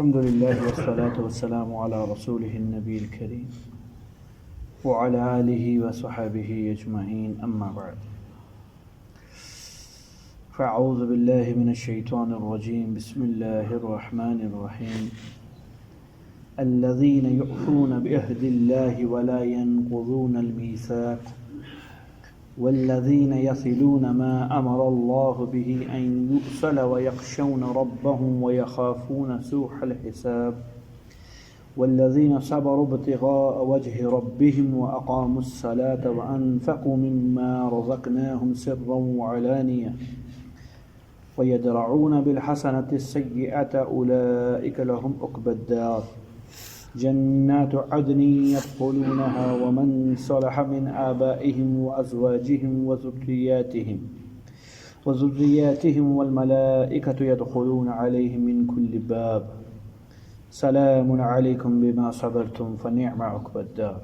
الحمد لله والصلاة والسلام على رسوله النبي الكريم وعلى آله وصحبه أجمعين أما بعد فأعوذ بالله من الشيطان الرجيم بسم الله الرحمن الرحيم الذين يؤفون بعهد الله ولا ينقضون الميثاق والذين يصلون ما أمر الله به أن يؤصل ويخشون ربهم ويخافون سوء الحساب والذين صبروا ابتغاء وجه ربهم وأقاموا الصلاة وأنفقوا مما رزقناهم سرا وعلانية ويدرعون بالحسنة السيئة أولئك لهم عقبى الدار جنات عدن يدخلونها ومن صلح من آبائهم وأزواجهم وذرياتهم والملائكة يدخلون عليهم من كل باب سلام عليكم بما صبرتم فنعم عقبى الدار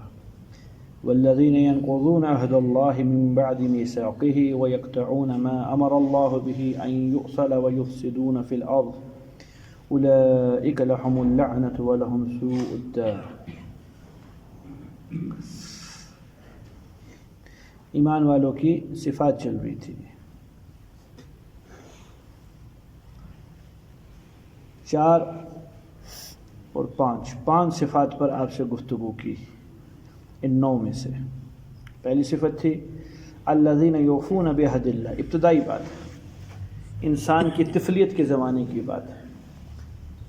والذين ينقضون عهد الله من بعد ميثاقه ويقطعون ما أمر الله به أن يؤصل ويفسدون في الأرض اولئک لهم اللعنۃ ولهم سوء الدار۔ ایمان والوں کی صفات چل رہی تھی، 4 اور 5 صفات پر آپ سے گفتگو کی۔ ان 9 میں سے پہلی صفت تھی الذین یوفون بعہد اللہ، ابتدائی بات، انسان کی طفلیت کے زمانے کی بات ہے۔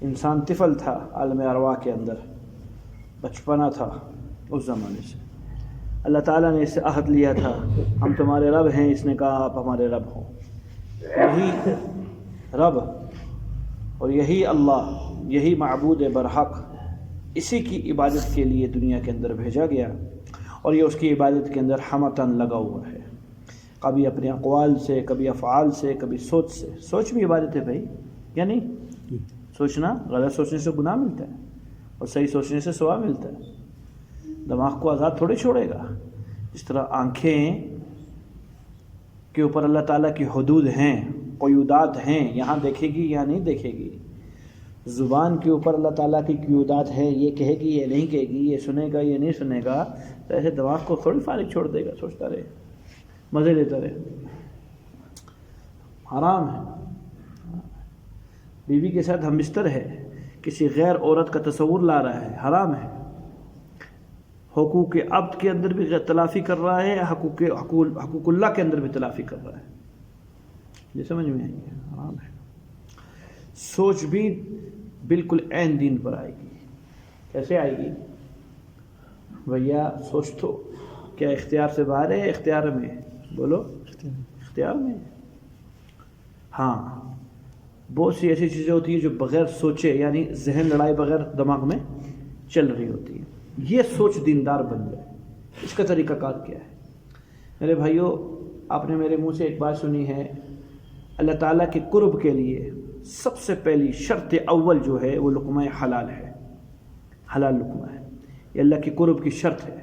انسان طفل تھا عالم ارواح کے اندر، بچپنا تھا اس زمانے سے۔ اللہ تعالیٰ نے اس سے عہد لیا تھا، ہم تمہارے رب ہیں، اس نے کہا آپ ہمارے رب ہو۔ یہی رب اور یہی اللہ، یہی معبود برحق، اسی کی عبادت کے لیے دنیا کے اندر بھیجا گیا، اور یہ اس کی عبادت کے اندر ہمتاً لگا ہوا ہے، کبھی اپنے اقوال سے، کبھی افعال سے، کبھی سوچ سے۔ سوچ بھی عبادت ہے بھائی، یا نہیں؟ سوچنا، غلط سوچنے سے گناہ ملتا ہے اور صحیح سوچنے سے ثواب ملتا ہے۔ دماغ کو آزاد تھوڑی چھوڑے گا۔ اس طرح آنکھیں کے اوپر اللہ تعالیٰ کی حدود ہیں، قیودات ہیں، یہاں دیکھے گی یا نہیں دیکھے گی۔ زبان کے اوپر اللہ تعالیٰ کی قیودات ہے، یہ کہے گی یہ نہیں کہے گی، یہ سنے گا یہ نہیں سنے گا۔ تو ایسے دماغ کو تھوڑی فارغ چھوڑ دے گا، سوچتا رہے، مزے لیتا رہے۔ حرام ہے۔ بیوی کے ساتھ ہم بستر ہے، کسی غیر عورت کا تصور لا رہا ہے، حرام ہے۔ حقوق عبد کے اندر بھی تلافی کر رہا ہے، حقوق اللہ کے اندر بھی تلافی کر رہا ہے۔ یہ سمجھ میں آئی ہے، حرام ہے۔ سوچ بھی بالکل عین دین پر آئے گی۔ کیسے آئے گی؟ بھیا سوچ تو کیا اختیار سے باہر ہے، اختیار میں؟ بولو، اختیار میں۔ ہاں، بہت سی ایسی چیزیں ہوتی ہیں جو بغیر سوچے، یعنی ذہن لڑائے بغیر دماغ میں چل رہی ہوتی ہیں۔ یہ سوچ دیندار بن جائے، اس کا طریقہ کار کیا ہے؟ میرے بھائیوں، آپ نے میرے منہ سے ایک بات سنی ہے، اللہ تعالیٰ کے قرب کے لیے سب سے پہلی شرط اول جو ہے وہ لقمہ حلال ہے، حلال لقمہ ہے۔ یہ اللہ کے قرب کی شرط ہے۔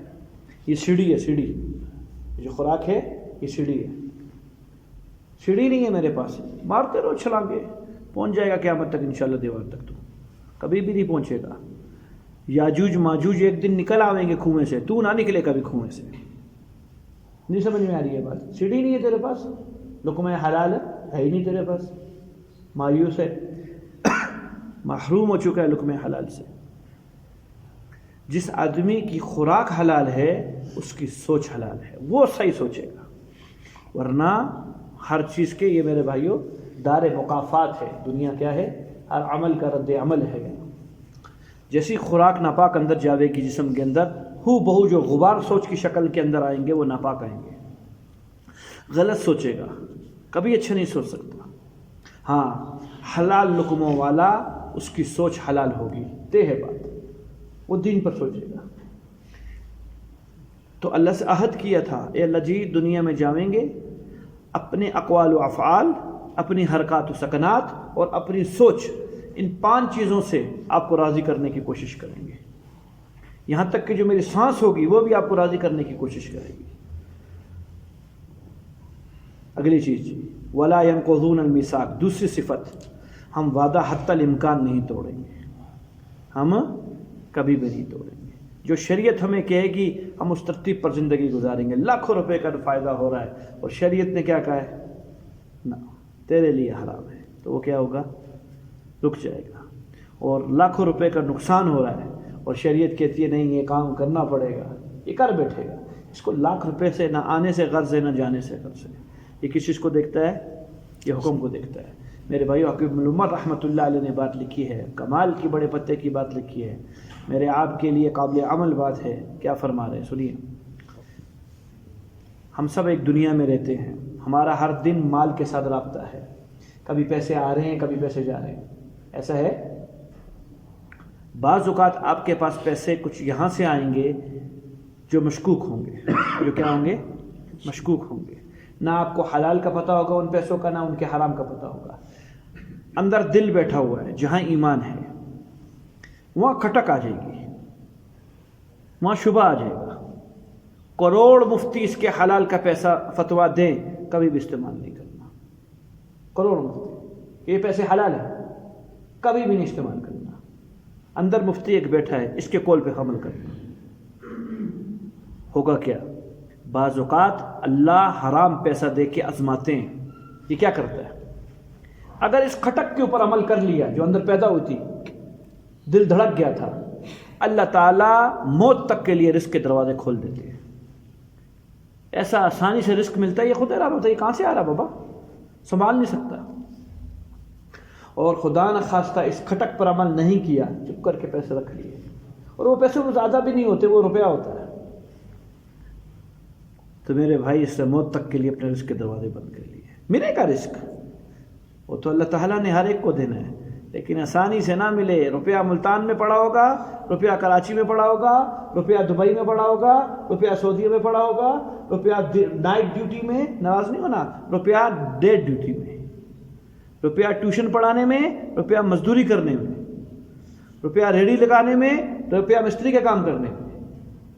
یہ سیڑھی ہے، سیڑھی جو خوراک ہے، یہ سیڑھی ہے۔ سیڑھی نہیں ہے میرے پاس، مارتے رہو چھلانگے، پہنچ جائے گا قیامت تک انشاءاللہ دیوار تک، تو کبھی بھی نہیں پہنچے گا۔ یاجوج ماجوج ایک دن نکل آویں گے کنویں سے، تو نہ نکلے کبھی کنویں سے۔ نہیں سمجھ میں آ رہی ہے بات؟ سیڑھی نہیں ہے تیرے پاس، لقمہ حلال ہے ہی نہیں تیرے پاس، مایوس ہے، محروم ہو چکا ہے لقمہ حلال سے۔ جس آدمی کی خوراک حلال ہے اس کی سوچ حلال ہے، وہ صحیح سوچے گا، ورنہ ہر چیز کے، یہ میرے بھائیوں دار مقافات ہے۔ دنیا کیا ہے؟ ہر عمل کا رد عمل ہے۔ جیسی خوراک ناپاک اندر جاوے گی جسم کے اندر، ہو بہو جو غبار سوچ کی شکل کے اندر آئیں گے وہ ناپاک آئیں گے۔ غلط سوچے گا، کبھی اچھا نہیں سوچ سکتا۔ ہاں، حلال لقموں والا، اس کی سوچ حلال ہوگی، طے ہے بات، وہ دین پر سوچے گا۔ تو اللہ سے عہد کیا تھا، اے اللہ جی دنیا میں جاویں گے، اپنے اقوال و افعال، اپنی حرکات و سکنات اور اپنی سوچ، ان 5 چیزوں سے آپ کو راضی کرنے کی کوشش کریں گے۔ یہاں تک کہ جو میری سانس ہوگی وہ بھی آپ کو راضی کرنے کی کوشش کرے گی۔ اگلی چیز ولا ينقضون الميثاق، دوسری صفت، ہم وعدہ حتی الامکان نہیں توڑیں گے۔ ہم کبھی بھی نہیں توڑیں گے۔ جو شریعت ہمیں کہے گی ہم اس ترتیب پر زندگی گزاریں گے۔ لاکھوں روپے کا فائدہ ہو رہا ہے اور شریعت نے کیا کہا ہے؟ نہ، تیرے لیے حرام ہے، تو وہ کیا ہوگا؟ رک جائے گا۔ اور لاکھوں روپے کا نقصان ہو رہا ہے اور شریعت کہتی ہے نہیں یہ کام کرنا پڑے گا، یہ کر بیٹھے گا۔ اس کو لاکھ روپے سے نہ آنے سے غرض ہے نہ جانے سے غرض ہے۔ یہ کس چیز کو دیکھتا ہے؟ یہ حکم کو دیکھتا ہے۔ میرے بھائیو، حکیم الامت رحمۃ اللہ علیہ نے بات لکھی ہے، کمال کی بڑے پتے کی بات لکھی ہے، میرے آپ کے لیے قابل عمل بات ہے۔ کیا فرما رہے ہیں؟ سنیے، ہم سب ایک دنیا میں رہتے ہیں، ہمارا ہر دن مال کے ساتھ رابطہ ہے، کبھی پیسے آ رہے ہیں کبھی پیسے جا رہے ہیں، ایسا ہے؟ بعض اوقات آپ کے پاس پیسے کچھ یہاں سے آئیں گے جو مشکوک ہوں گے، جو کیا ہوں گے؟ مشکوک ہوں گے۔ نہ آپ کو حلال کا پتہ ہوگا ان پیسوں کا، نہ ان کے حرام کا پتہ ہوگا۔ اندر دل بیٹھا ہوا ہے، جہاں ایمان ہے وہاں کھٹک آ جائے گی، وہاں شبہ آ جائے گا۔ کروڑ مفتی اس کے حلال کا پیسہ فتویٰ دیں، کبھی بھی استعمال نہیں کرنا۔ کروڑ مفتی یہ پیسے حلال ہیں، کبھی بھی نہیں استعمال کرنا۔ اندر مفتی ایک بیٹھا ہے، اس کے قول پہ عمل کرنا۔ ہوگا کیا؟ بعض اوقات اللہ حرام پیسہ دے کے آزماتے ہیں۔ یہ کیا کرتا ہے؟ اگر اس کھٹک کے اوپر عمل کر لیا جو اندر پیدا ہوئی، دل دھڑک گیا تھا، اللہ تعالیٰ موت تک کے لیے رزق کے دروازے کھول دیتے ہیں۔ ایسا آسانی سے رزق ملتا ہے، یہ خود ارادہ ہوتا ہے، یہ کہاں سے آ رہا بابا؟ سنبھال نہیں سکتا۔ اور خدا نہ خواستہ اس کھٹک پر عمل نہیں کیا، چپ کر کے پیسے رکھ لیے، اور وہ پیسے وہ زیادہ بھی نہیں ہوتے، وہ روپیہ ہوتا ہے، تو میرے بھائی اس سے موت تک کے لیے اپنے رزق کے دروازے بند کر لیے۔ ملے گا رزق، وہ تو اللہ تعالیٰ نے ہر ایک کو دینا ہے، لیکن آسانی سے نہ ملے۔ روپیہ ملتان میں پڑا ہوگا، روپیہ کراچی میں پڑا ہوگا، روپیہ دبئی میں پڑا ہوگا، روپیہ سعودیہ میں پڑا ہوگا، روپیہ نائٹ ڈیوٹی میں، ناراض نہیں ہونا، روپیہ ڈے ڈیوٹی میں، روپیہ ٹیوشن پڑھانے میں، روپیہ مزدوری کرنے میں، روپیہ ریڑھی لگانے میں، روپیہ مستری کا کام کرنے میں،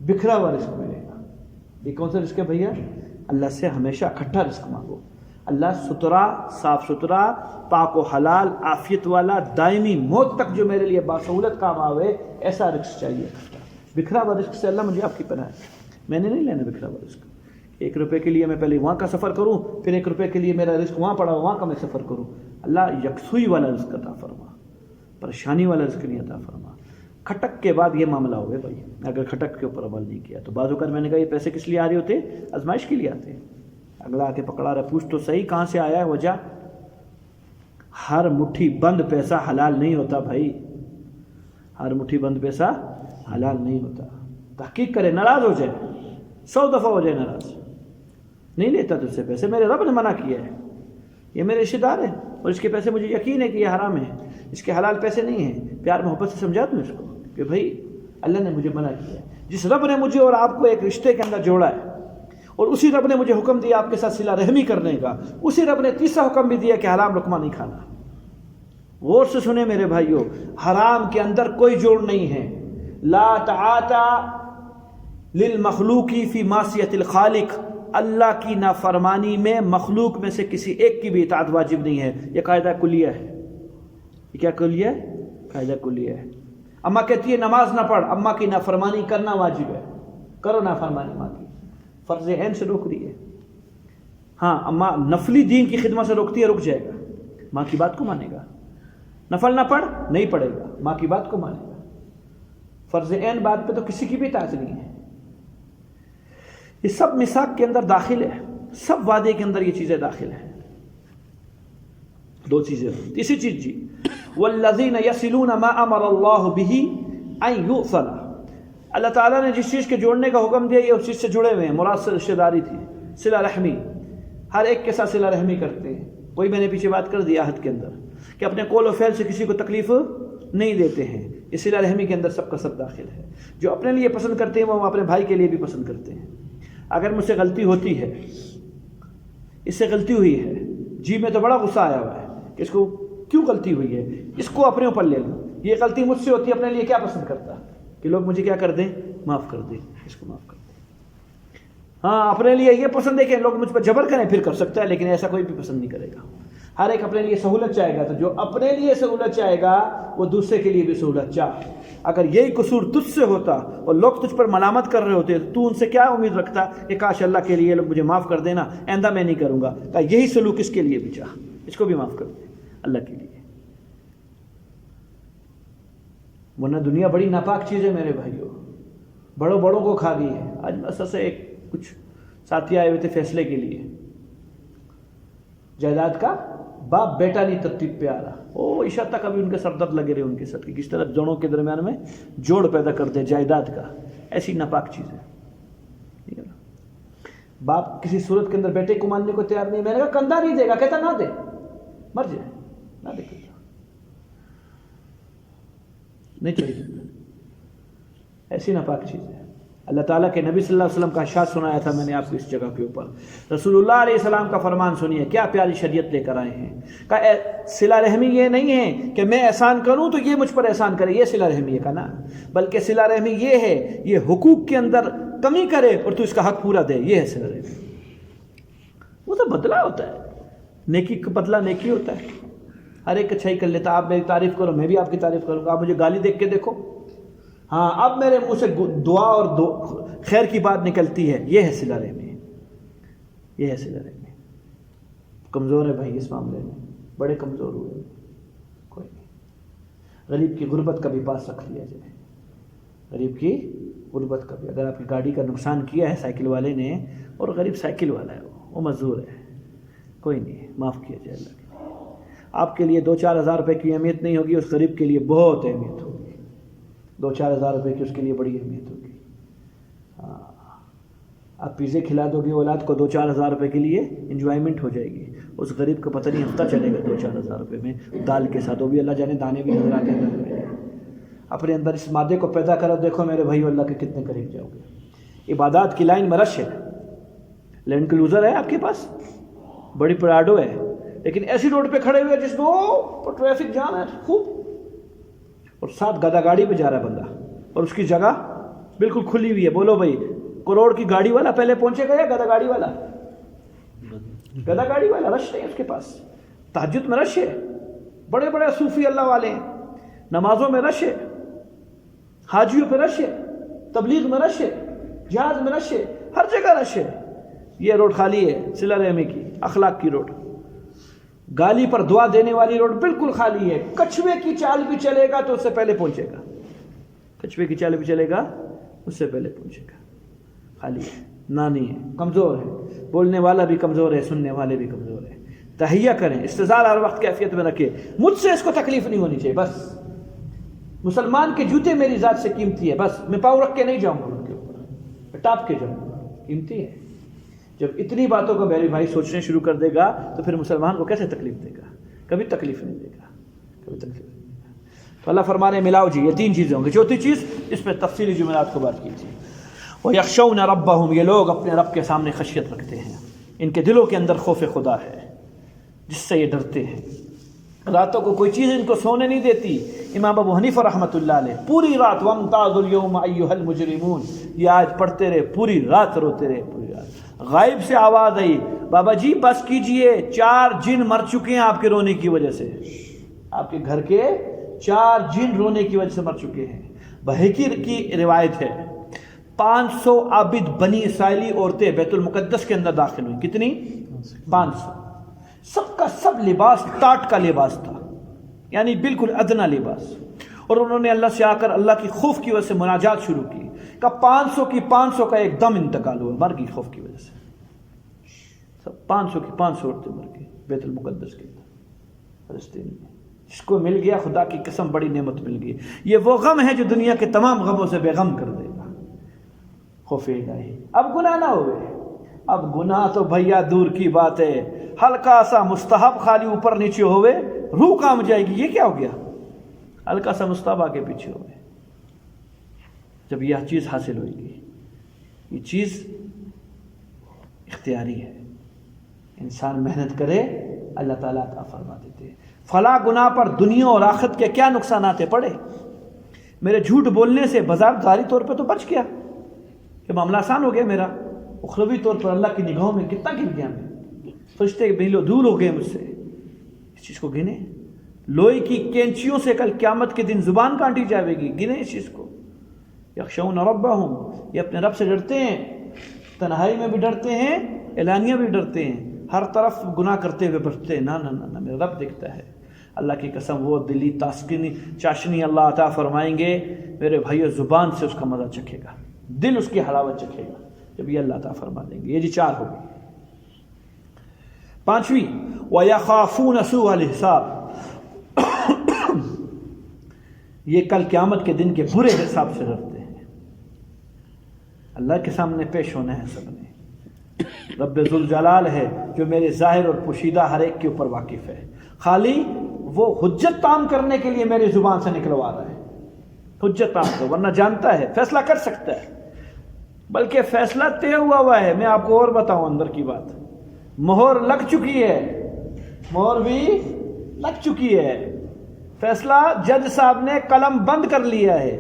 بکھرا ہوا رزق ملے گا۔ یہ کون سا رزق ہے بھیا؟ اللہ سے ہمیشہ اکٹھا رزق مانگو۔ اللہ ستھرا، صاف ستھرا، پاک و حلال، عافیت والا، دائمی، موت تک جو میرے لیے باسہولت کام آوے، ایسا رزق چاہیے۔ بکھرا ہوا رزق سے اللہ مجھے آپ کی پناہ ہے، میں نے نہیں لینا بکھرا ہوا رزق۔ 1 روپے کے لیے میں پہلے وہاں کا سفر کروں، پھر 1 روپے کے لیے میرا رزق وہاں پڑا وہاں کا میں سفر کروں۔ اللہ یکسوئی والا رزق عطا فرما، پریشانی والا رزق نہیں عطا فرما۔ کھٹک کے بعد یہ معاملہ ہوئے بھائی، اگر کھٹک کے اوپر عمل نہیں کیا تو بعض اوقات میں نے کہا یہ پیسے کس لیے آ رہے ہوتے؟ آزمائش کے لیے آتے ہیں۔ اگلا آ کے پکڑا رہا، پوچھ تو صحیح کہاں سے آیا ہے وجہ؟ ہر مٹھی بند پیسہ حلال نہیں ہوتا بھائی، ہر مٹھی بند پیسہ حلال نہیں ہوتا۔ تحقیق کرے، ناراض ہو جائے، 100 دفعہ ہو جائے ناراض، نہیں لیتا تجھ سے پیسے، میرے رب نے منع کیا ہے، یہ میرے رشتے دار ہے اور اس کے پیسے مجھے یقین ہے کہ یہ حرام ہے، اس کے حلال پیسے نہیں ہیں۔ پیار محبت سے سمجھا دوں اس کو کہ بھائی اللہ نے مجھے منع کیا ہے۔ جس رب نے مجھے اور آپ کو ایک رشتے کے اندر جوڑا ہے، اور اسی رب نے مجھے حکم دیا آپ کے ساتھ صلہ رحمی کرنے کا، اسی رب نے تیسرا حکم بھی دیا کہ حرام لقمہ نہیں کھانا۔ غور سے سنیں میرے بھائیوں، حرام کے اندر کوئی جوڑ نہیں ہے۔ لا تعاطا للمخلوق فی معصیت الخالق، اللہ کی نافرمانی میں مخلوق میں سے کسی ایک کی بھی اطاعت واجب نہیں ہے۔ یہ قاعدہ کلیہ ہے۔ یہ کیا کلیہ ہے؟ قاعدہ کلیہ ہے۔ اماں کہتی ہے نماز نہ پڑھ، اماں کی نافرمانی کرنا واجب ہے، کرو نافرمانی ماں کی، فرض عین سے روک رہی ہے۔ ہاں اماں نفلی دین کی خدمت سے روکتی ہے، رک جائے گا، ماں کی بات کو مانے گا۔ نفل نہ پڑھ، نہیں پڑھے گا، ماں کی بات کو مانے گا۔ فرض عین بات پہ تو کسی کی بھی اطاعت نہیں ہے۔ یہ سب میثاق کے اندر داخل ہے، سب وعدے کے اندر یہ چیزیں داخل ہیں۔ 2 چیزیں۔ تیسری چیز جی، والذین یصلون ما امر اللہ بہ ان یوصل، اللہ تعالیٰ نے جس چیز کے جوڑنے کا حکم دیا یہ اس چیز سے جڑے ہوئے ہیں۔ مراد سے رشتہ داری تھی، صلہ رحمی، ہر ایک کے ساتھ صلہ رحمی کرتے ہیں۔ کوئی میں نے پیچھے بات کر دی عہد کے اندر کہ اپنے قول و فعل سے کسی کو تکلیف نہیں دیتے ہیں، اس صلہ رحمی کے اندر سب کا سب داخل ہے۔ جو اپنے لیے پسند کرتے ہیں وہ اپنے بھائی کے لیے بھی پسند کرتے ہیں۔ اگر مجھ سے غلطی ہوتی ہے، اس سے غلطی ہوئی ہے، جی میں تو بڑا غصہ آیا ہوا ہے کہ اس کو کیوں غلطی ہوئی ہے، اس کو اپنے اوپر لے لوں۔ یہ غلطی مجھ سے ہوتی ہے، اپنے لیے کیا پسند کرتا کہ لوگ مجھے کیا کر دیں؟ معاف کر دیں، اس کو معاف کر دیں۔ ہاں اپنے لیے یہ پسند ہے کہ لوگ مجھ پر جبر کریں، پھر کر سکتا ہے، لیکن ایسا کوئی بھی پسند نہیں کرے گا۔ ہر ایک اپنے لیے سہولت چاہے گا، تو جو اپنے لیے سہولت چاہے گا وہ دوسرے کے لیے بھی سہولت چاہ۔ اگر یہی قصور تجھ سے ہوتا اور لوگ تجھ پر ملامت کر رہے ہوتے تو ان سے کیا امید رکھتا کہ کاش اللہ کے لیے لوگ مجھے معاف کر دینا، آئندہ میں نہیں کروں گا۔ کہ یہی سلوک اس کے لیے بھی چاہ، اس کو بھی معاف کر دے اللہ کے لیے، ورنہ دنیا بڑی ناپاک چیز ہے میرے بھائیوں، بڑوں بڑوں کو کھا گئی ہے۔ آج مسجد سے ایک کچھ ساتھی آئے ہوئے تھے فیصلے کے لیے، جائیداد کا باپ بیٹا نہیں ترتیب پہ آ رہا، او عشاء تک ابھی ان کے سر درد لگے رہے ان کے سر کی، کس طرح دونوں کے درمیان میں جوڑ پیدا کر دے جائیداد کا، ایسی ناپاک چیز ہے۔ ٹھیک ہے نا؟ باپ کسی صورت کے اندر بیٹے کو ماننے کو تیار نہیں، میں نے کہا کندھا نہیں دے گا، کہتا نہ دے، مر جائے نہ دے، کہتا نہیں چاہیے، ایسی ناپاک چیز ہے۔ اللہ تعالیٰ کے نبی صلی اللہ علیہ وسلم کا ارشاد سنایا تھا میں نے آپ کو اس جگہ کے اوپر، رسول اللہ علیہ السلام کا فرمان سنیے، کیا پیاری شریعت لے کر آئے ہیں۔ کہ صلہ رحمی یہ نہیں ہے کہ میں احسان کروں تو یہ مجھ پر احسان کرے، یہ صلہ رحمی ہے کا نا، بلکہ صلہ رحمی یہ ہے یہ حقوق کے اندر کمی کرے اور تو اس کا حق پورا دے، یہ ہے صلہ رحمی۔ وہ تو بدلہ ہوتا ہے، نیکی کا بدلہ نیکی ہوتا ہے، ہر ایک اچھائی کر لیتا، آپ میری تعریف کرو میں بھی آپ کی تعریف کروں گا، آپ مجھے گالی دیکھ کے دیکھو، ہاں اب میرے منہ سے دعا اور خیر کی بات نکلتی ہے، یہ ہے صلہ رحمی، یہ ہے صلہ رحمی۔ کمزور ہے بھائی اس معاملے میں، بڑے کمزور ہوئے، کوئی نہیں، غریب کی غربت کا بھی پاس رکھ لیا جائے، غریب کی غربت کا بھی، اگر آپ کی گاڑی کا نقصان کیا ہے سائیکل والے نے اور غریب سائیکل والا ہے وہ معذور ہے، کوئی نہیں، معاف کیا جائے اللہ کے لیے۔ آپ کے لیے 2-4 ہزار روپے کی اہمیت نہیں ہوگی، اس غریب کے لیے بہت اہمیت ہوگی، 2-4 ہزار روپے کی اس کے لیے بڑی اہمیت ہوگی۔ ہاں آپ پیزے کھلا دو گے اولاد کو 2-4 ہزار روپے کے لیے انجوائمنٹ ہو جائے گی، اس غریب کو پتہ نہیں ہفتہ چلے گا 2-4 ہزار روپے میں دال کے ساتھ، وہ بھی اللہ جانے دانے بھی نظر آتے ہیں۔ اپنے اندر اس مادے کو پیدا کرو، دیکھو میرے بھائی اللہ کے کتنے قریب جاؤ گے۔ عبادات کی لائن میں رش ہے، لینڈ کلوزر ہے آپ کے پاس، بڑی پراڈو ہے، لیکن ایسی روڈ پہ کھڑے ہوئے جس میں ٹریفک جام ہے خوب، اور ساتھ گدا گاڑی پہ جا رہا ہے بندہ، اور اس کی جگہ بالکل کھلی ہوئی ہے۔ بولو بھائی کروڑ کی گاڑی والا پہلے پہنچے گا یا گدا گاڑی والا؟ گدا گاڑی والا، رش نہیں اس کے پاس، تہجد میں رش ہے، بڑے بڑے صوفی اللہ والے ہیں، نمازوں میں رش ہے، حاجیوں پہ رش ہے، تبلیغ میں رش ہے، جہاز میں رش ہے، ہر جگہ رش ہے۔ یہ روڈ خالی ہے صلہ رحمی کی، اخلاق کی روڈ، گالی پر دعا دینے والی روڈ بالکل خالی ہے۔ کچھوے کی چال بھی چلے گا تو اس سے پہلے پہنچے گا، کچھوے کی چال بھی چلے گا اس سے پہلے پہنچے گا، خالی ہے، نانی ہے، کمزور ہے، بولنے والا بھی کمزور ہے، سننے والے بھی کمزور ہیں۔ تہیہ کریں، استظار ہر وقت کیفیت میں رکھیں، مجھ سے اس کو تکلیف نہیں ہونی چاہیے، بس مسلمان کے جوتے میری ذات سے قیمتی ہے، بس میں پاؤں رکھ کے نہیں جاؤں گا ان کے اوپر، میں ٹاپ کے جاؤں گا، قیمتی ہے۔ جب اتنی باتوں کو میرے بھائی سوچنے شروع کر دے گا تو پھر مسلمان کو کیسے تکلیف دے گا؟ کبھی تکلیف نہیں دے گا، کبھی تکلیف نہیں دے گا۔ تو اللہ فرمانے ملاؤ جی، یہ 3 چیزیں ہوں گی۔ چوتھی چیز اس پہ تفصیلی جمعرات کو بات کی تھی، وَيَخْشَوْنَ رَبَّهُمْ، یہ لوگ اپنے رب کے سامنے خشیت رکھتے ہیں، ان کے دلوں کے اندر خوف خدا ہے جس سے یہ ڈرتے ہیں۔ راتوں کو کوئی چیز ان کو سونے نہیں دیتی۔ امام ابو حنیفہ رحمۃ اللہ علیہ پوری رات وَامْتَازُوا الْيَوْمَ أَيُّهَا الْمُجْرِمُونَ، یہ آج پڑھتے رہے، پوری رات روتے رہے، پوری رات۔ غائب سے آواز آئی، بابا جی بس کیجئے، 4 جن مر چکے ہیں آپ کے رونے کی وجہ سے، آپ کے گھر کے 4 جن رونے کی وجہ سے مر چکے ہیں۔ بحقی کی روایت ہے 500 عابد بنی اسرائیلی عورتیں بیت المقدس کے اندر داخل ہوئی، کتنی؟ 500، سب کا سب لباس ٹاٹ کا لباس تھا، یعنی بالکل ادنا لباس، اور انہوں نے اللہ سے آ کر اللہ کی خوف کی وجہ سے مناجات شروع کی کہ 500 کی 500 کا ایک دم انتقال ہوا، مر گئی خوف کی وجہ سے، سب 500 کی 500 عورتیں مر گئی بیت المقدس کے اندر فلسطین میں۔ جس کو مل گیا خدا کی قسم بڑی نعمت مل گئی، یہ وہ غم ہے جو دنیا کے تمام غموں سے بے غم کر دے گا، خوف الہی۔ اب گناہ نہ ہوئے، اب گناہ تو بھیا دور کی بات ہے، ہلکا سا مستحب خالی اوپر نیچے ہوئے روح کام جائے گی، یہ کیا ہو گیا؟ ہلکا سا مستحب آگے پیچھے ہوئے، جب یہ چیز حاصل ہوئے گی، یہ چیز اختیاری ہے، انسان محنت کرے اللہ تعالیٰ عطا فرما دیتے ہیں۔ فلاں گناہ پر دنیا اور آخرت کے کیا نقصانات پڑے، میرے جھوٹ بولنے سے ظاہری طور پہ تو بچ گیا، یہ معاملہ آسان ہو گیا میرا، اخروی طور پر اللہ کی نگاہوں میں کتنا گر گیا میں، فرشتے میلوں دور ہو گئے مجھ سے، اس چیز کو گنے. لوہے کی کینچیوں سے کل قیامت کے دن زبان کاٹی جائے گی. گنے اس چیز کو. یخشون ربہم، یہ اپنے رب سے ڈرتے ہیں، تنہائی میں بھی ڈرتے ہیں، اعلانیہ بھی ڈرتے ہیں، ہر طرف گناہ کرتے ہوئے بچتے ہیں. نہ نہ نہ، میرا رب دیکھتا ہے. اللہ کی قسم وہ دلی تاسکنی چاشنی اللہ عطا فرمائیں گے میرے بھائیو، زبان سے اس کا مزہ چکھے گا، دل اس کی حلاوت چکھے گا جب یہ اللہ عطا فرما دیں گے. یہ جی 4 ہوگی. 5ویں وَيَخَافُونَ سُوءَ الْحِسَابِ، یہ کل قیامت کے دن کے برے حساب سے ڈرتے ہیں. اللہ کے سامنے پیش ہونا ہے سب نے. رب ذوالجلال ہے جو میرے ظاہر اور پوشیدہ ہر ایک کے اوپر واقف ہے. خالی وہ حجت تام کرنے کے لیے میری زبان سے نکلوا رہا ہے. حجت تام کر، ورنہ جانتا ہے فیصلہ کر سکتا ہے، بلکہ فیصلہ طے ہوا ہے. میں آپ کو اور بتاؤں اندر کی بات، مہر لگ چکی ہے، مہر بھی لگ چکی ہے. فیصلہ جج صاحب نے قلم بند کر لیا ہے.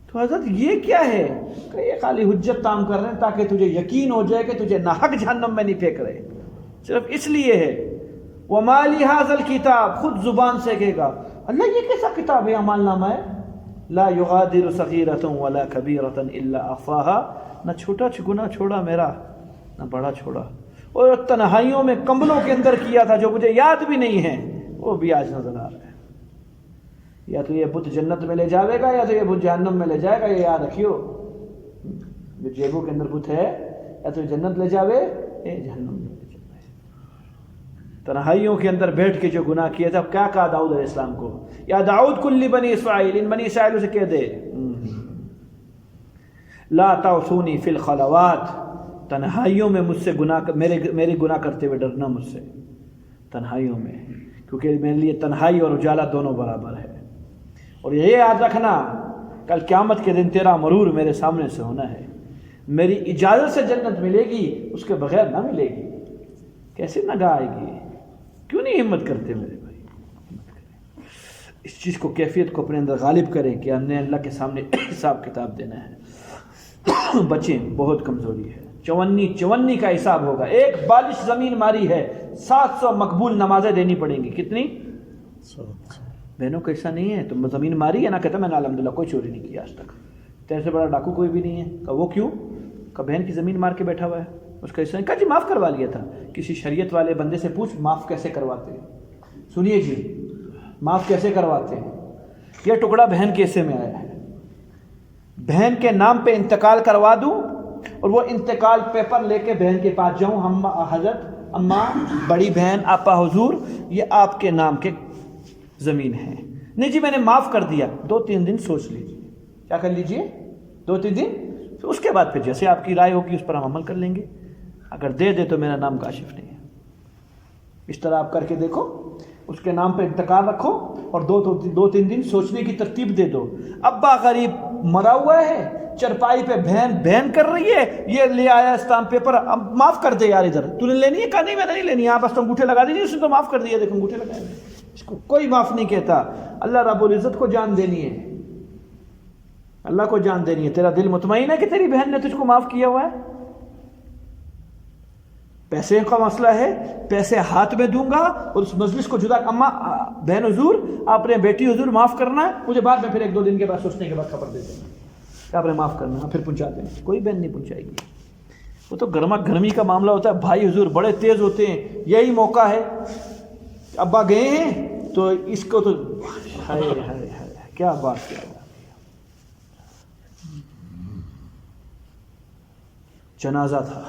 تو حضرت یہ کیا ہے کہ یہ خالی حجت تام کر رہے ہیں تاکہ تجھے یقین ہو جائے کہ تجھے ناحق جہنم میں نہیں پھینک رہے، صرف اس لیے ہے. وَمَا لِهَذَا الْكِتَابِ، خود زبان سے کہے گا اللہ یہ کیسا کتاب ہے، اعمال نامہ ہے. لَا يُغَادِرُ صَغِيرَةً وَلَا كَبِيرَةً إِلَّا أَحْصَاهَا، نہ چھوٹا گناہ چھوڑا میرا نہ بڑا چھوڑا. اور تنہائیوں میں کمبلوں کے اندر کیا تھا جو مجھے یاد بھی نہیں ہے، وہ بھی آج نظر آ رہا ہے. یا تو یہ بت جنت میں لے جاوے گا یا تو یہ بت جہنم میں لے جائے گا. یہ یاد رکھیو، جو جیبوں کے اندر بت ہے یا تو جنت لے جاوے یا جہنم میں لے جاوے. تنہائیوں کے اندر بیٹھ کے جو گناہ کیا تھا. کیا کہا داؤد علیہ السلام کو، یا داؤد کل بنی اسرائیل، ان بنی اسرائیل سے کہہ دے لا تعصونی فی الخلوات، تنہائیوں میں مجھ سے گناہ، میری گناہ کرتے ہوئے ڈرنا مجھ سے تنہائیوں میں، کیونکہ میرے لیے تنہائی اور اجالا دونوں برابر ہے. اور یہ یاد رکھنا کل قیامت کے دن تیرا مرور میرے سامنے سے ہونا ہے. میری اجازت سے جنت ملے گی، اس کے بغیر نہ ملے گی. کیسے نگاہ آئے گی؟ کیوں نہیں ہمت کرتے میرے بھائی؟ اس چیز کو، کیفیت کو اپنے اندر غالب کریں کہ ہم نے اللہ کے سامنے حساب کتاب دینا ہے. بچیں، بہت کمزوری ہے. 54 کا حساب ہوگا. ایک بالش زمین ماری ہے، 700 مقبول نمازیں دینی پڑیں گی. کتنی؟ 700. بہنوں کو ایسا نہیں ہے تم زمین ماری ہے نا، کہتا میں نے الحمدللہ کوئی چوری نہیں کی آج تک، تیرے سے بڑا ڈاکو کوئی بھی نہیں ہے. کہ وہ کیوں؟ کہ بہن کی زمین مار کے بیٹھا ہوا ہے. اس کا ایسا نہیں کہا جی معاف کروا لیا تھا. کسی شریعت والے بندے سے پوچھ معاف کیسے کرواتے ہیں. سنیے جی، معاف کیسے کرواتے ہیں. یہ ٹکڑا بہن کے حصے میں آیا ہے، بہن کے نام پہ انتقال کروا دوں اور وہ انتقال پیپر لے کے بہن کے پاس جاؤں، ہم حضرت اماں بڑی بہن آپا حضور یہ آپ کے نام کے زمین ہے. نہیں جی میں نے معاف کر دیا. 2-3 دن سوچ لیجیے. کیا کر لیجیے؟ 2-3 دن. اس کے بعد پھر جیسے آپ کی رائے ہوگی اس پر ہم عمل کر لیں گے. اگر دے دے تو میرا نام کاشف نہیں ہے. اس طرح آپ کر کے دیکھو، اس کے نام پہ انتقال رکھو اور 2-3 دن سوچنے کی ترتیب دے دو. ابا غریب مرا ہوا ہے، چرپائی پہ بہن کر رہی ہے، یہ لے آیا اسٹامپ پیپر، اب معاف کر دے یار، ادھر تو نے لینی ہے؟ کہا نہیں میں نہیں لینی. آپ بس انگوٹھے لگا دیجیے. اس نے تو معاف کر دیا، دیکھو انگوٹھے لگائے. اس کو کوئی معاف نہیں کہتا. اللہ رب العزت کو جان دینی ہے، اللہ کو جان دینی ہے. تیرا دل مطمئن ہے کہ تیری بہن نے تجھ کو معاف کیا ہوا ہے؟ پیسے کا مسئلہ ہے، پیسے ہاتھ میں دوں گا اور اس مجلس کو جدا. اماں بہن حضور آپ نے بیٹی حضور معاف کرنا ہے، مجھے بعد میں پھر 1-2 دن کے بعد سوچنے کے بعد خبر دے دینا کہ آپ نے معاف کرنا ہے، پھر پہنچا دینا. کوئی بہن نہیں پہنچائے گی. وہ تو گرما گرمی کا معاملہ ہوتا ہے. بھائی حضور بڑے تیز ہوتے ہیں. یہی موقع ہے، ابا گئے ہیں تو اس کو تو کیا بات کیا. جنازہ تھا،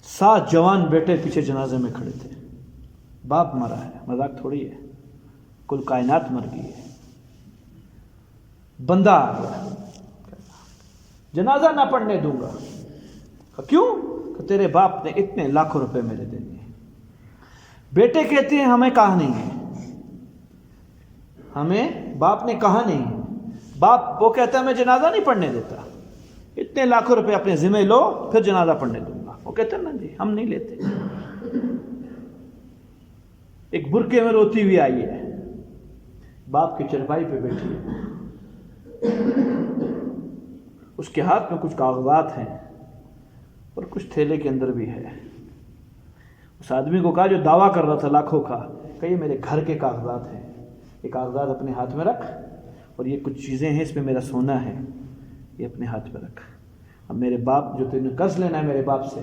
7 جوان بیٹے پیچھے جنازے میں کھڑے تھے. باپ مرا ہے، مذاق تھوڑی ہے، کل کائنات مر گئی ہے. بندہ آ گیا، جنازہ نہ پڑھنے دوں گا. کیوں؟ کہ تیرے باپ نے اتنے لاکھوں روپے میرے دینے ہیں. بیٹے کہتے ہیں ہمیں کہا نہیں ہے، ہمیں باپ نے کہا نہیں ہے. باپ وہ کہتا ہے میں جنازہ نہیں پڑھنے دیتا، اتنے لاکھوں روپے اپنے ذمہ لو پھر جنازہ پڑھنے دوں گا. وہ کہتے ہیں نا جی ہم نہیں لیتے. ایک برقعے میں روتی ہوئی آئی ہے، باپ کی چرپائی پہ بیٹھی ہے. اس کے ہاتھ میں کچھ کاغذات ہیں اور کچھ تھیلے کے اندر بھی ہے. اس آدمی کو کہا جو دعویٰ کر رہا تھا لاکھوں کا کہ یہ میرے گھر کے کاغذات ہیں، یہ کاغذات اپنے ہاتھ میں رکھ، اور یہ کچھ چیزیں ہیں اس میں میرا سونا ہے، یہ اپنے ہاتھ میں رکھ، اب میرے باپ جو تینے قرض لینا ہے میرے باپ سے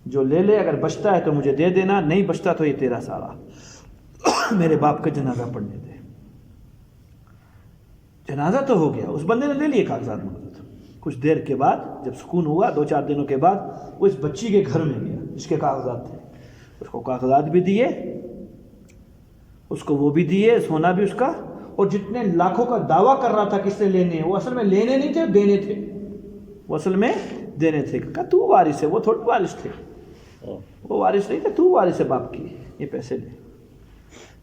جو لے لے، اگر بچتا ہے تو مجھے دے دینا، نہیں بچتا تو یہ تیرا سارا، میرے باپ کا جنازہ پڑھنے دے۔ جنازہ تو ہو گیا، اس بندے نے لے لیے کاغذات مقدس۔ کچھ دیر کے بعد جب سکون ہوا، 2-4 دنوں کے بعد، وہ اس بچی کے گھر میں گیا جس کے کاغذات تھے، اس کو کاغذات بھی دیے، اس کو وہ بھی دیے، سونا بھی اس کا، اور جتنے لاکھوں کا دعویٰ کر رہا تھا کس نے لینے، وہ اصل میں لینے نہیں تھے، دینے تھے، وہ اصل میں دینے تھے۔ کہا تو وارث ہے، وہ تھوڑی وارث تھے، وہ وارث نہیں تھے، تو وارث ہے باپ کی، یہ پیسے لے۔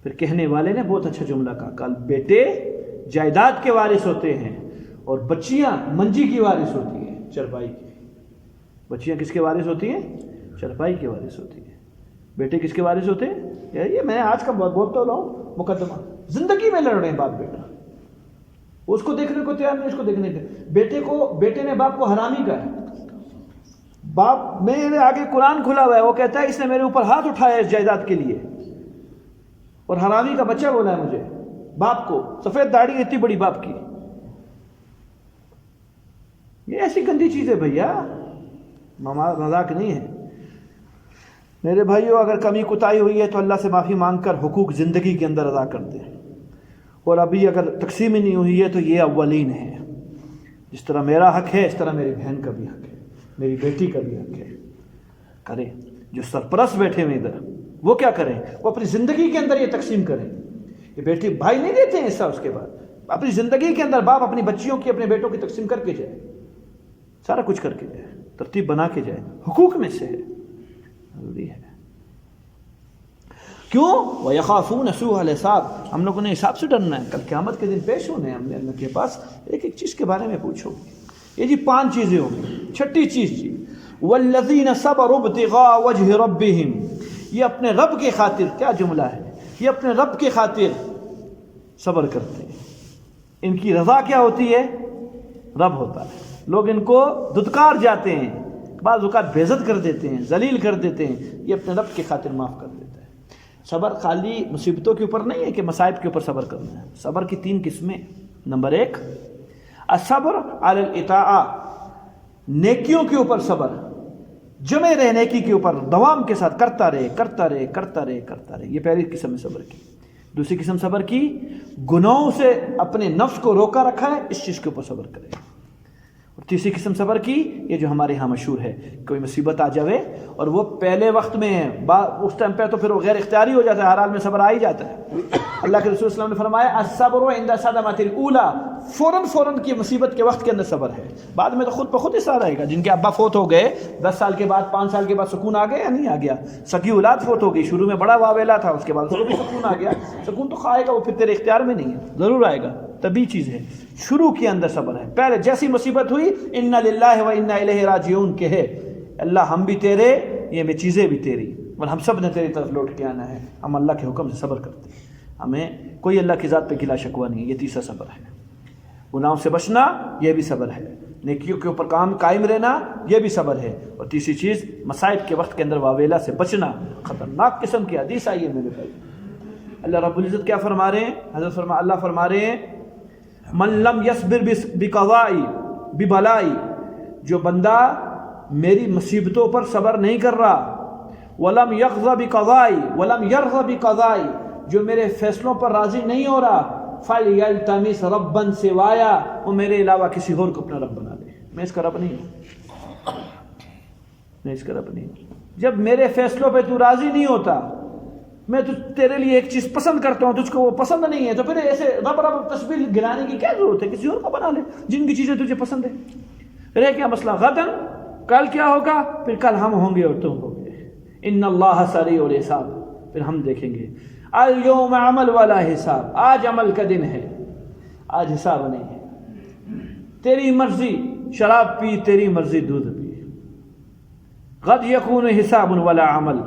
پھر کہنے والے نے بہت اچھا جملہ کہا، کل بیٹے جائیداد کے وارث ہوتے ہیں اور بچیاں منجی کی وارث ہوتی ہیں، چرپائی کی۔ بچیاں کس کے وارث ہوتی ہیں؟ چرپائی کے وارث ہوتی ہیں۔ بیٹے کس کے وارث ہوتے ہیں؟ یہ میں آج کا بولتا رہا ہوں مقدمہ، زندگی میں لڑ رہے ہیں باپ بیٹا، اس کو دیکھنے کو تیار نہیں، اس کو دیکھنے کو، بیٹے نے باپ کو حرامی کہا ہے۔ باپ میرے آگے قرآن کھلا ہوا ہے، وہ کہتا ہے اس نے میرے اوپر ہاتھ اٹھایا اس جائیداد کے لیے، اور حرامی کا بچہ بولا ہے مجھے، باپ کو، سفید داڑھی اتنی بڑی باپ کی۔ یہ ایسی گندی چیز ہے بھیا، مذاق نہیں ہے میرے بھائیو۔ اگر کمی کوتاہی ہوئی ہے تو اللہ سے معافی مانگ کر حقوق زندگی کے اندر ادا کر دیں، اور ابھی اگر تقسیم ہی نہیں ہوئی ہے تو یہ اولین ہے۔ جس طرح میرا حق ہے اس طرح میری بہن کا بھی حق ہے، میری بیٹی کا بھی حق ہے۔ کریں جو سرپرست بیٹھے ہوئے ادھر، وہ کیا کریں؟ وہ اپنی زندگی کے اندر یہ تقسیم کریں۔ یہ بیٹی بھائی نہیں دیتے ہیں حصہ، اس کے بعد اپنی زندگی کے اندر باپ اپنی بچیوں کی، اپنے بیٹوں کی تقسیم کر کے جائے، سارا کچھ کر کے جائے، ترتیب بنا کے جائے، حقوق میں سے ہے، ضروری ہے۔ کیوں؟ وَيَخَافُونَ سُوءَ الْحِسَابِ، ہم لوگوں نے حساب سے ڈرنا ہے، کل قیامت کے دن پیش ہونے ہیں ہم نے اللہ کے پاس۔ ایک ایک چیز کے بارے میں پوچھو، یہ جی 5 چیزیں ہوں گی۔ چھٹی چیز جی وَالَّذِينَ صَبَرُوا ابْتِغَاءَ وَجْهِ رَبِّهِمْ، یہ اپنے رب کی خاطر، کیا جملہ ہے، یہ اپنے رب کی خاطر صبر کرتے ہیں۔ ان کی رضا کیا ہوتی ہے؟ رب ہوتا ہے۔ لوگ ان کو دھتکار جاتے ہیں، بعض اوقات بے عزت کر دیتے ہیں، ذلیل کر دیتے ہیں، یہ اپنے رب کی خاطر معاف کر دیتا ہے۔ صبر خالی مصیبتوں کے اوپر نہیں ہے کہ مصائب کے اوپر صبر کرنا ہے۔ صبر کی 3 قسمیں۔ نمبر 1 الصبر علی الاطاعہ، نیکیوں کے اوپر صبر، جمع رہے نیکی کے اوپر، دوام کے ساتھ کرتا رہے کرتا رہے کرتا رہے کرتا رہے، یہ پہلی قسم ہے صبر کی۔ دوسری قسم صبر کی گناہوں سے اپنے نفس کو روکا رکھا ہے، اس چیز کے اوپر صبر کرے۔ اور تیسری قسم صبر کی یہ جو ہمارے ہاں مشہور ہے، کوئی مصیبت آ جاوے اور وہ پہلے وقت میں ہے، اس ٹائم پہ تو پھر وہ غیر اختیاری ہو جاتا ہے، ہر حال میں صبر آ ہی جاتا ہے۔ اللہ کے رسول صلی اللہ علیہ وسلم نے فرمایا الصبر عند صدمۃ الاولی، فوراً کی مصیبت کے وقت کے اندر صبر ہے، بعد میں تو خود بخود اثر آئے گا۔ جن کے ابا فوت ہو گئے 10 سال کے بعد، 5 سال کے بعد سکون آ گیا یا نہیں آ گیا؟ سکی اولاد فوت ہو گئی، شروع میں بڑا واویلا تھا، اس کے بعد اس کو بھی سکون آ گیا۔ سکون تو آئے گا، وہ پھر تیرے اختیار میں نہیں ہے، ضرور آئے گا، طبیعی چیز ہے۔ شروع کے اندر صبر ہے، پہلے جیسی مصیبت ہوئی انا للہ و انا الیہ راجعون کہ ہے اللہ ہم بھی تیرے، یہ میں چیزیں بھی تیری، اور ہم سب نے تیری طرف لوٹ کے آنا ہے۔ ہم اللہ کے حکم سے صبر کرتے ہیں، ہمیں کوئی اللہ کی ذات پہ گلا شکوہ نہیں ہے۔ یہ تیسرا صبر ہے۔ گناہوں سے بچنا یہ بھی صبر ہے، نیکیوں کے اوپر کام قائم رہنا یہ بھی صبر ہے، اور تیسری چیز مصائب کے وقت کے اندر واویلا سے بچنا، خطرناک قسم کی حدیث آئی ہے میرے بھائی۔ اللہ رب العزت کیا فرما رہے ہیں؟ اللہ فرما رہے ہیں من لم یصبر بقضائی ببلائی، جو بندہ میری مصیبتوں پر صبر نہیں کر رہا، ولم یرضى بقضائی ولم یرضى بقضائی، جو میرے فیصلوں پر راضی نہیں ہو رہا، فَلْيَلْتَمِسْ رَبًّا سِوَايَا، وہ میرے علاوہ کسی اور کو اپنا رب بنا لے، میں اس کا رب نہیں ہوں، میں اس کا رب نہیں ہوں۔ جب میرے فیصلوں پہ تو راضی نہیں ہوتا، میں تیرے لیے ایک چیز پسند کرتا ہوں، تجھ کو وہ پسند نہیں ہے، تو پھر ایسے رب تسبیح گرانے کی کیا ضرورت ہے؟ کسی اور کو بنا لے جن کی چیزیں تجھے پسند ہے۔ رہ کیا مسئلہ غدن، کل کیا ہوگا؟ پھر کل ہم ہوں گے اور تم ہوں گے۔ ان اللہ سریع الحساب، پھر ہم دیکھیں گے۔ اليوم عمل والا حساب، آج عمل کا دن ہے، آج حساب نہیں ہے۔ تیری مرضی شراب پی، تیری مرضی دودھ پی، غد یکون حساب ولا عمل،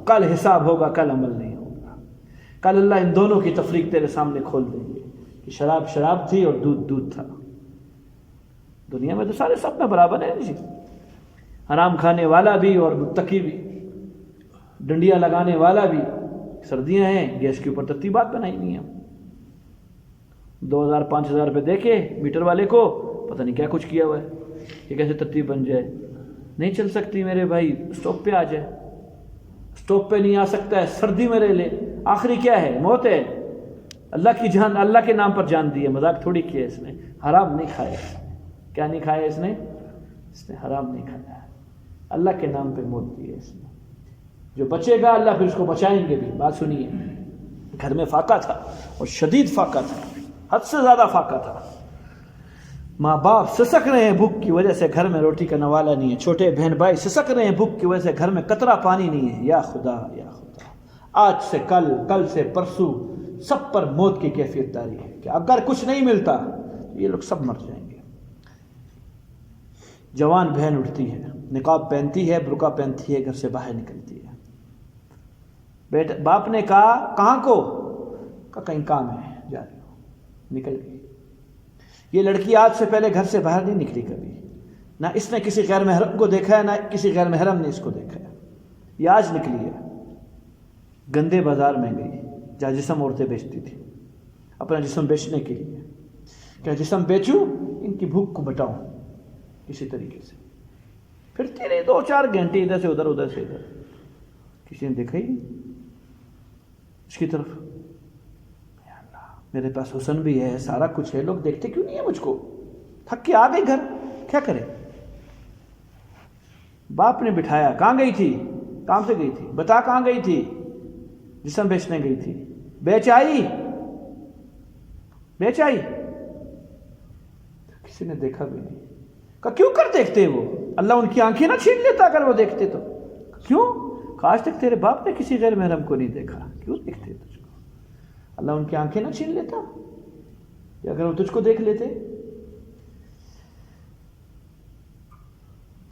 کل حساب ہوگا، کل عمل نہیں ہوگا۔ کل اللہ ان دونوں کی تفریق تیرے سامنے کھول دیں گے کہ شراب شراب تھی اور دودھ دودھ تھا۔ دنیا میں تو سارے سب میں برابر ہیں جی، حرام کھانے والا بھی اور متقی بھی، ڈنڈیاں لگانے والا بھی، سردیاں ہیں، گیس کے اوپر ترتیبات بنائی ہوئی ہیں، 2000-5000 روپے دے کے میٹر والے کو پتہ نہیں کیا کچھ کیا ہوا ہے کہ کیسے ترتیب بن جائے۔ نہیں چل سکتی میرے بھائی، اسٹوپ پہ آ جائے، اسٹوپ پہ نہیں آ سکتا ہے، سردی میں رہ لے، آخری کیا ہے؟ موت ہے۔ اللہ کی جان، اللہ کے نام پر جان دی ہے، مذاق تھوڑی کیا اس نے، حرام نہیں کھایا اس نے۔ کیا نہیں کھایا اس نے حرام نہیں کھایا، اللہ کے نام پہ موت دی ہے اس نے۔ جو بچے گا اللہ پھر اس کو بچائیں گے بھی۔ بات سنیے، گھر میں فاقہ تھا اور شدید فاقہ تھا، حد سے زیادہ فاقہ تھا، ماں باپ سسک رہے ہیں بھوک کی وجہ سے، گھر میں روٹی کا نوالا نہیں ہے، چھوٹے بہن بھائی سسک رہے ہیں بھوک کی وجہ سے، گھر میں قطرہ پانی نہیں ہے۔ یا خدا یا خدا، آج سے کل، کل سے پرسوں سب پر موت کی کیفیت طاری ہے کہ اگر کچھ نہیں ملتا تو یہ لوگ سب مر جائیں گے۔ جوان بہن اٹھتی ہے، نقاب پہنتی ہے، برقع پہنتی ہے، گھر سے باہر نکلتی ہے، بیٹا باپ نے کہا کہاں کو؟ کہا کہیں کام ہے، جا رہی ہو، نکل گئی۔ یہ لڑکی آج سے پہلے گھر سے باہر نہیں نکلی کبھی، نہ اس نے کسی غیر محرم کو دیکھا ہے، نہ کسی غیر محرم نے اس کو دیکھا ہے، یہ آج نکلی ہے، گندے بازار میں گئی جہاں جسم عورتیں بیچتی تھی، اپنا جسم بیچنے کے لیے، کیا جسم بیچوں، ان کی بھوک کو مٹاؤں کسی طریقے سے۔ پھرتی رہی 2-4 گھنٹے، ادھر سے ادھر، ادھر سے ادھر، کسی نے دیکھا ہی نہیں اس کی طرف۔ میرے پاس حسن بھی ہے، سارا کچھ ہے، لوگ دیکھتے کیوں نہیں ہے مجھ کو؟ تھک کے آ گئی گھر، کیا کرے؟ باپ نے بٹھایا، کہاں گئی تھی؟ کام سے گئی تھی، بتا کہاں گئی تھی؟ جسم بیچنے گئی تھی، بیچ آئی؟ کسی نے دیکھا بھی نہیں۔ کہ کیوں کر دیکھتے وہ؟ اللہ ان کی آنکھیں نہ چھین لیتا اگر وہ دیکھتے تو؟ کیوں؟ آج تک تیرے باپ نے کسی غیر محرم کو نہیں دیکھا، کیوں دیکھتے تجھ کو؟ اللہ ان کی آنکھیں نہ چھین لیتا کہ اگر وہ تجھ کو دیکھ لیتے؟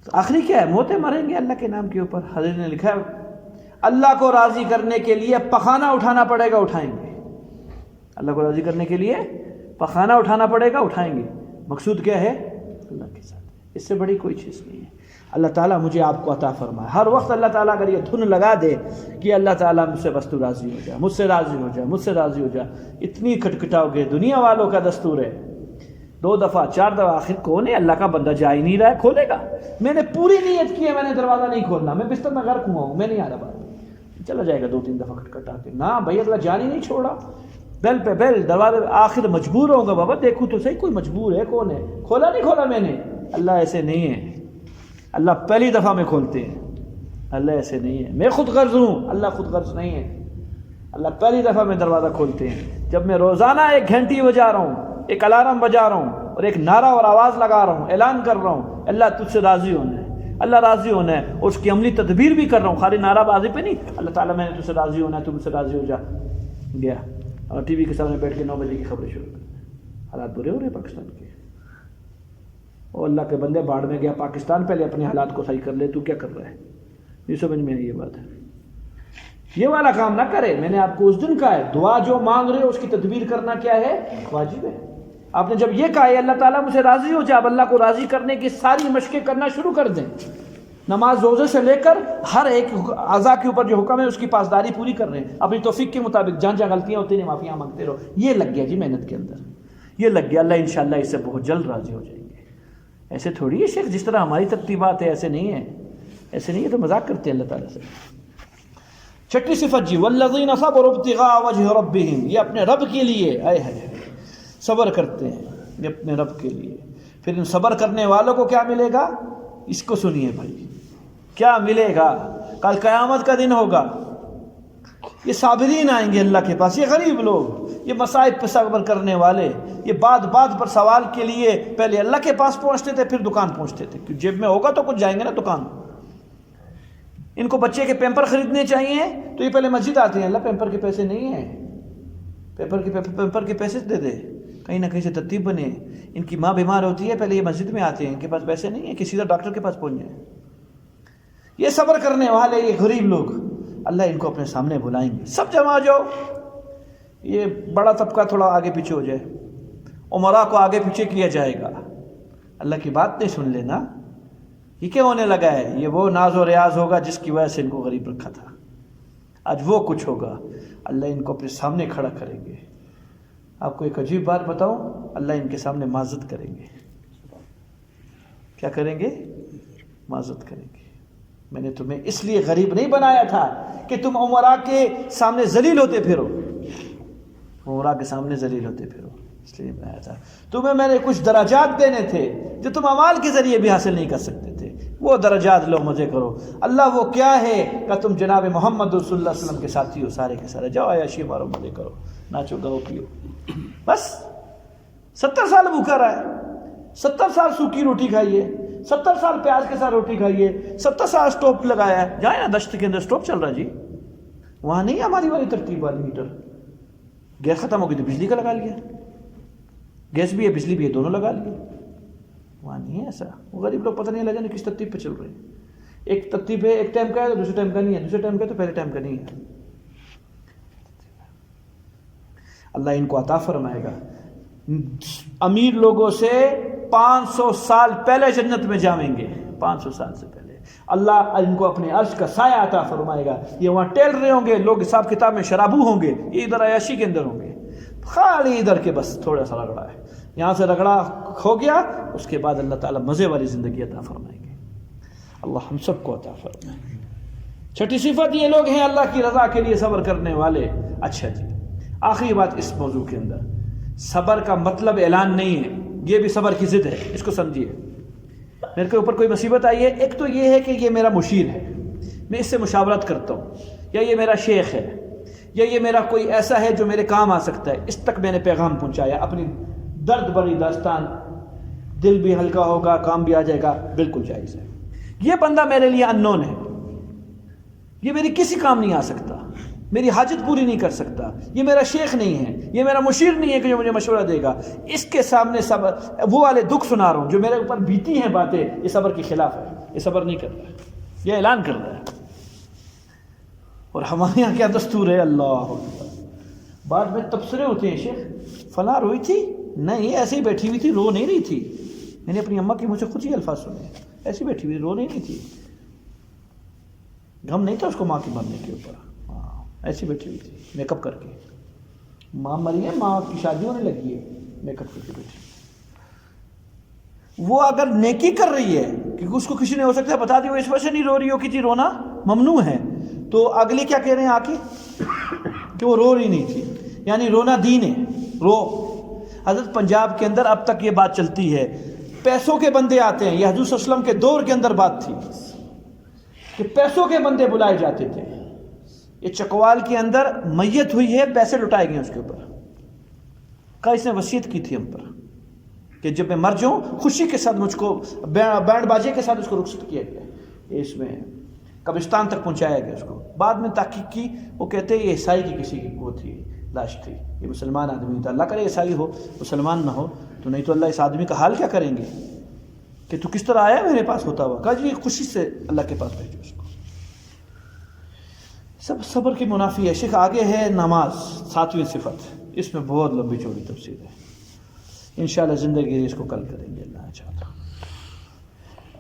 آخری کیا ہے؟ موتیں مریں گے اللہ کے نام کے اوپر۔ حضرت نے لکھا ہے اللہ کو راضی کرنے کے لیے پخانہ اٹھانا پڑے گا، اٹھائیں گے۔ اللہ کو راضی کرنے کے لیے پخانہ اٹھانا پڑے گا، اٹھائیں گے۔ مقصود کیا ہے؟ اللہ کے ساتھ، اس سے بڑی کوئی چیز نہیں ہے۔ اللہ تعالیٰ مجھے آپ کو عطا فرمائے، ہر وقت اللہ تعالیٰ اگر یہ دھن لگا دے کہ اللہ تعالیٰ مجھ سے بس تو راضی ہو جائے، مجھ سے راضی ہو جائے، مجھ سے راضی ہو جائے، اتنی کھٹکھٹاؤ گے۔ دنیا والوں کا دستور ہے 2 دفعہ 4 دفعہ، آخر کون ہے؟ اللہ کا بندہ جا ہی نہیں رہا ہے، کھولے گا؟ میں نے پوری نیت کی ہے، میں نے دروازہ نہیں کھولنا، میں بستر میں غرق ہوا ہوں، میں نہیں آ رہا، بات چلا جائے گا 2-3 دفعہ کھٹکھٹا کے۔ نہ بھائی، اللہ جان ہی نہیں چھوڑا، بیل پہ بیل، دروازے پہ، آخر مجبور ہوں گا، بابا دیکھوں تو صحیح کوئی مجبور ہے، کون ہے؟ کھولا نہیں کھولا میں نے؟ اللہ ایسے نہیں ہے، اللہ پہلی دفعہ میں کھولتے ہیں، اللہ ایسے نہیں ہے۔ میں خود غرض ہوں، اللہ خود غرض نہیں ہے، اللہ پہلی دفعہ میں دروازہ کھولتے ہیں۔ جب میں روزانہ 1 گھنٹی بجا رہا ہوں، ایک الارم بجا رہا ہوں اور ایک نعرہ اور آواز لگا رہا ہوں، اعلان کر رہا ہوں اللہ تجھ سے راضی ہونا ہے، اللہ راضی ہونا ہے، اور اس کی عملی تدبیر بھی کر رہا ہوں، خالی نعرہ بازی پہ نہیں، اللہ تعالیٰ میں نے تجھ سے راضی ہونا ہے، تو مجھ سے راضی ہو جا، گیا اور ٹی وی کے سامنے بیٹھ کے 9 بجے کی خبریں شروع کر دیں۔ حالات برے ہو رہے پاکستان کے، اور اللہ کے بندے باڑ میں گیا پاکستان، پہلے اپنے حالات کو صحیح کر لے، تو کیا کر رہا ہے؟ یہ سمجھ میں آئی یہ بات ہے، یہ والا کام نہ کرے۔ میں نے آپ کو اس دن کہا ہے دعا جو مانگ رہے ہو اس کی تدبیر کرنا کیا ہے؟ واجب ہے۔ آپ نے جب یہ کہا ہے اللہ تعالیٰ مجھ سے راضی ہو جائے، اب اللہ کو راضی کرنے کی ساری مشقیں کرنا شروع کر دیں، نماز روزے سے لے کر ہر ایک اعضاء کے اوپر جو حکم ہے اس کی پاسداری پوری کر رہے ہیں، اپنی توفیق کے مطابق، جہاں جہاں غلطیاں ہوتی ہیں معافیاں مانگتے رہو۔ یہ لگ گیا جی محنت کے اندر، یہ لگ گیا، اللہ انشاءاللہ اس سے بہت جلد راضی ہو جائیں گے۔ ایسے تھوڑی ہے شیخ، جس طرح ہماری ترتیبات ہے ایسے نہیں ہے، ایسے نہیں ہے، تو مذاق کرتے ہیں اللہ تعالیٰ سے۔ 6 صفت جی، والذین صبروا ابتغاء وجہ ربہم، یہ اپنے رب کے لیے صبر کرتے ہیں، یہ اپنے رب کے لیے۔ پھر ان صبر کرنے والوں کو کیا ملے گا؟ اس کو سنیے بھائی، کیا ملے گا؟ کل قیامت کا دن ہوگا، یہ صابرین آئیں گے اللہ کے پاس، یہ غریب لوگ، یہ مصائب پہ صبر کرنے والے، یہ بات بات پر سوال کے لیے پہلے اللہ کے پاس پہنچتے تھے، پھر دکان پہنچتے تھے، کیونکہ جیب میں ہوگا تو کچھ جائیں گے نا دکان۔ ان کو بچے کے پیمپر خریدنے چاہیے تو یہ پہلے مسجد آتے ہیں، اللہ پیمپر کے پیسے نہیں ہیں، پیمپر کے پیسے دے دے، کہیں نہ کہیں سے ترتیب بنے۔ ان کی ماں بیمار ہوتی ہے، پہلے یہ مسجد میں آتے ہیں، ان کے پاس پیسے نہیں ہیں کہ سیدھا ڈاکٹر کے پاس پہنچ جائیں۔ یہ صبر کرنے والے، یہ غریب لوگ، اللہ ان کو اپنے سامنے بلائیں گے، سب جمع جاؤ۔ یہ بڑا طبقہ تھوڑا آگے پیچھے ہو جائے، عمراء کو آگے پیچھے کیا جائے گا، اللہ کی بات نہیں سن لینا۔ یہ کیا ہونے لگا ہے؟ یہ وہ ناز و ریاض ہوگا جس کی وجہ سے ان کو غریب رکھا تھا، آج وہ کچھ ہوگا، اللہ ان کو اپنے سامنے کھڑا کریں گے۔ آپ کو ایک عجیب بات بتاؤں، اللہ ان کے سامنے معذرت کریں گے۔ کیا کریں گے؟ معذرت کریں گے۔ میں نے تمہیں اس لیے غریب نہیں بنایا تھا کہ تم امراء کے سامنے ذلیل ہوتے پھرو، امراء کے سامنے ذلیل ہوتے پھرو، اس لیے بنایا تھا۔ تمہیں میں نے کچھ درجات دینے تھے جو تم اعمال کے ذریعے بھی حاصل نہیں کر سکتے تھے، وہ درجات لو، مزے کرو۔ اللہ وہ کیا ہے کہ تم جناب محمد رسول اللہ صلی اللہ علیہ وسلم کے ساتھی ہو، سارے کے سارے جاؤ عیاشی مارو، مزے کرو، ناچو گاؤ پیو، بس۔ 70 سال بھوکا رہا ہے، 70 سال سوکھی روٹی کھائیے، 70 سال پیاز کے ساتھ روٹی کھائیے، 70 سال اسٹوپ لگایا ہے۔ جائیں نا دشت کے اندر اسٹوپ چل رہا ہے جی، وہاں نہیں ہماری والی ترتیب والی میٹر، گیس ختم ہو گئی تو بجلی کا لگا لیا، گیس بھی ہے بجلی بھی ہے، دونوں لگا لیے، وہاں نہیں ہے ایسا۔ وہ غریب لوگ پتہ نہیں لگا نہیں کس ترتیب پہ چل رہے ہیں، ایک ترتیب ہے، ایک ٹائم کا ہے تو دوسرے ٹائم کا نہیں ہے، دوسرے ٹائم کا ہے تو پہلے ٹائم کا نہیں ہے۔ اللہ ان کو عطا فرمائے گا، امیر لوگوں سے 500 سال پہلے جنت میں جائیں گے، 500 سال سے پہلے اللہ ان کو اپنے عرش کا سایہ عطا فرمائے گا۔ یہ وہاں ٹہل رہے ہوں گے، لوگ حساب کتاب میں شرابو ہوں گے، یہ ادھر عیاشی کے اندر ہوں گے، خالی ادھر کے بس تھوڑا سا رگڑا ہے، یہاں سے رگڑا ہو گیا، اس کے بعد اللہ تعالیٰ مزے والی زندگی عطا فرمائیں گے۔ اللہ ہم سب کو عطا فرمائے۔ چھٹی صفت یہ لوگ ہیں اللہ کی رضا کے لیے صبر کرنے والے۔ اچھا جی، آخری بات اس موضوع کے اندر، صبر کا مطلب اعلان نہیں ہے، یہ بھی صبر کی ضد ہے، اس کو سمجھیے۔ میرے کے اوپر کوئی مصیبت آئی ہے، ایک تو یہ ہے کہ یہ میرا مشیر ہے، میں اس سے مشاورت کرتا ہوں، یا یہ میرا شیخ ہے، یا یہ میرا کوئی ایسا ہے جو میرے کام آ سکتا ہے، اس تک میں نے پیغام پہنچایا، اپنی درد بری داستان، دل بھی ہلکا ہوگا، کام بھی آ جائے گا، بالکل جائز ہے۔ یہ بندہ میرے لیے اننون ہے، یہ میری کسی کام نہیں آ سکتا، میری حاجت پوری نہیں کر سکتا، یہ میرا شیخ نہیں ہے، یہ میرا مشیر نہیں ہے کہ جو مجھے مشورہ دے گا، اس کے سامنے صبر، وہ والے دکھ سنا رہا ہوں جو میرے اوپر بیتی ہیں باتیں، یہ صبر کے خلاف ہے، یہ صبر نہیں کر رہا ہے، یہ اعلان کر رہا ہے۔ اور ہمارے یہاں کیا دستور ہے، اللہ بعد میں تبصرے ہوتے ہیں، شیخ فلاں روئی تھی، نہیں ایسے ہی بیٹھی ہوئی تھی، رو نہیں رہی تھی، میں نے اپنی اماں کی مجھ سے خود ہی الفاظ سنے، ایسی بیٹھی ہوئی رو نہیں رہی تھی، غم نہیں تھا اس کو ماں کی مرنے کے اوپر، ایسی بیٹھی ہوئی تھی میک اپ کر کے، ماں مری ہے، ماں کی شادی ہونے لگی ہے، میک اپ کر کے بیٹھی۔ وہ اگر نیکی کر رہی ہے، کیونکہ اس کو کسی نے ہو سکتا ہے بتا دی وہ اس وجہ سے نہیں رو رہی ہو کہ جی رونا ممنوع ہے، تو اگلے کیا کہہ رہے ہیں آ کے کہ وہ رو رہی نہیں تھی، یعنی رونا دین ہے، رو۔ حضرت پنجاب کے اندر اب تک یہ بات چلتی ہے، پیسوں کے بندے آتے ہیں، یہ حضور صلی اللہ علیہ وسلم کے دور کے اندر بات تھی کہ پیسوں کے بندے بلائے جاتے تھے۔ یہ چکوال کے اندر میت ہوئی ہے، پیسے لٹائے گئے اس کے اوپر، کہ اس نے وصیت کی تھی ہم پر کہ جب میں مر جاؤں خوشی کے ساتھ مجھ کو بینڈ باجے کے ساتھ اس کو رخصت کیا گیا، اس میں قبرستان تک پہنچایا گیا اس کو۔ بعد میں تحقیق کی، وہ کہتے ہیں یہ عیسائی کی کسی کی وہ تھی، لاش تھی، یہ مسلمان آدمی تھا، اللہ کرے عیسائی ہو مسلمان نہ ہو تو، نہیں تو اللہ اس آدمی کا حال کیا کریں گے کہ تو کس طرح آیا میرے پاس ہوتا ہوا، کہا جی خوشی سے اللہ کے پاس بھیجو اس کو۔ سب صبر کی منافی ہے۔ شیخ آگے ہے نماز، 7ویں صفت، اس میں بہت لمبی چوڑی تفصیل ہے، انشاءاللہ زندگی اس کو کل کریں گے اللہ چاہتا۔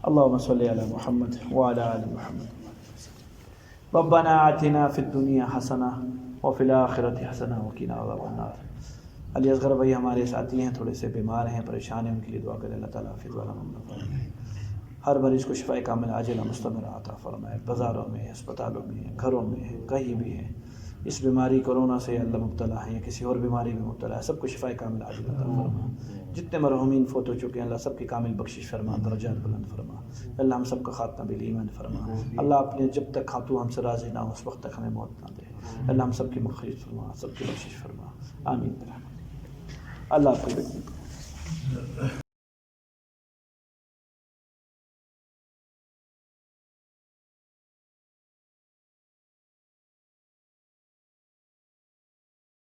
اللہم صلی علی محمد وعلی آل محمد۔ ربنا آتنا فی الدنیا حسنہ وفی الآخرۃ حسنہ وقنا عذاب النار۔ علی اصغر بھائی ہمارے ساتھی ہیں، تھوڑے سے بیمار ہیں، پریشان ہیں، ان کے لیے دعا کریں اللہ تعالیٰ حافظ والا ممنون فرمائے، ہر مریض کو شفاء کامل عاجلہ مستمرہ عطا فرمائے، بازاروں میں، اسپتالوں میں، گھروں میں، کہیں بھی ہیں اس بیماری کورونا سے اللہ مبتلا ہے یا کسی اور بیماری میں مبتلا ہے، سب کو شفاء کامل عاجلہ عطا فرما۔ جتنے مرحومین فوت ہو چکے ہیں اللہ سب کی کامل بخشش فرما، درجات بلند فرما، اللہ ہم سب کا خاتمہ بالایمان فرما، اللہ اپنے جب تک تو ہم سے راضی نہ ہو اس وقت تک ہمیں موت نہ دے، اللہ ہم سب کی مغفرت فرما، سب کی بخشش فرما، آمین۔ اللہ آپ کو